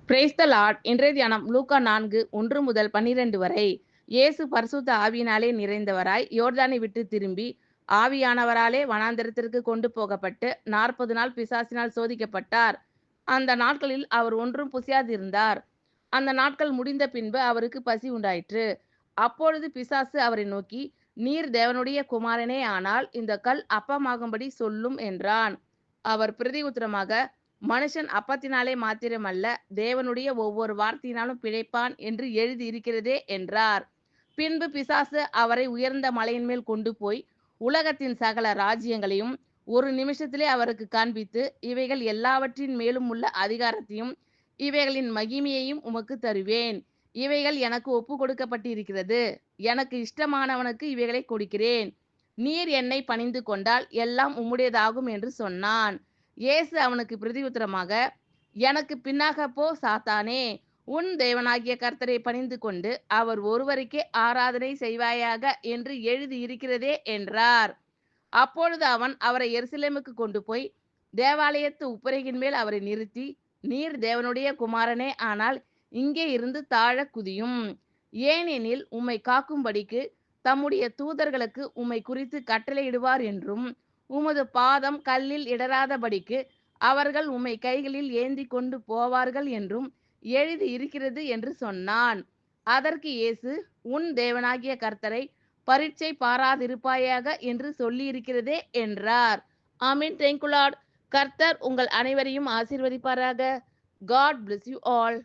Praise the Lord. இன்றைய தியானம் லூக்கா 4 1 முதல் 12 வரை. இயேசு பரிசுத்த ஆவியினாலே நிறைந்தவராய் யோர்தானை விட்டு திரும்பி ஆவியானவராலே வனாந்தரத்திற்கு கொண்டு போகப்பட்டு 40 நாள் பிசாசினால் சோதிக்கப்பட்டார். அந்த நாட்களில் அவர் ஒன்றும் புசியாதிருந்தார். அந்த நாட்கள் முடிந்த பின்பு அவருக்கு பசி உண்டாயிற்று. அப்பொழுது பிசாசு அவரை நோக்கி, நீர் தேவனுடைய குமாரனே ஆனால் இந்த கல் அப்பமாகும்படி சொல்லும் என்றான். அவர் பிரதியுத்தரமாக, மனுஷன் அப்பத்தினாலே மாத்திரமல்ல தேவனுடைய ஒவ்வொரு வார்த்தையினாலும் பிழைப்பான் என்று எழுதி இருக்கிறதே என்றார். பின்பு பிசாசு அவரை உயர்ந்த மலையின் மேல் கொண்டு போய் உலகத்தின் சகல ராஜ்யங்களையும் ஒரு நிமிஷத்திலே அவருக்கு காண்பித்து, இவைகள் எல்லாவற்றின் மேலும் உள்ள அதிகாரத்தையும் இவைகளின் மகிமையையும் உமக்கு தருவேன். இவைகள் எனக்கு ஒப்பு கொடுக்கப்பட்டிருக்கிறது. எனக்கு இஷ்டமானவனுக்கு இவைகளை கொடுக்கிறேன். நீர் என்னை பணிந்து கொண்டால் எல்லாம் உம்முடையதாகும் என்று சொன்னான். இயேசு அவனுக்கு பிரதியுத்தரமாக, எனக்கு பின்னாக போ சாத்தானே, உன் தேவனாகிய கர்த்தரை பணிந்து கொண்டு அவர் ஒருவருக்கே ஆராதனை செய்வாயாக என்று எழுதி இருக்கிறதே என்றார். அப்பொழுது அவன் அவரை எருசலேமுக்கு கொண்டு போய் தேவாலயத்து உப்பரையின் மேல் அவரை நிறுத்தி, நீர் தேவனுடைய குமாரனே ஆனால் இங்கே இருந்து தாழ குதியும். ஏனெனில் உம்மை காக்கும்படிக்கு தம்முடைய தூதர்களுக்கு உம்மை குறித்து கட்டளையிடுவார் என்றும், உமது பாதம் கல்லில் இடராதபடிக்கு அவர்கள் உம்மை கைகளில் ஏந்தி கொண்டு போவார்கள் என்றும் எழுதி இருக்கிறது என்று சொன்னான். அதற்கு இயேசு, உன் தேவனாகிய கர்த்தரை பரீட்சை பாராதிருப்பாயாக என்று சொல்லியிருக்கிறதே என்றார். ஆமீன். Thank you Lord. கர்த்தர் உங்கள் அனைவரையும் ஆசீர்வதிப்பாராக. God bless you all.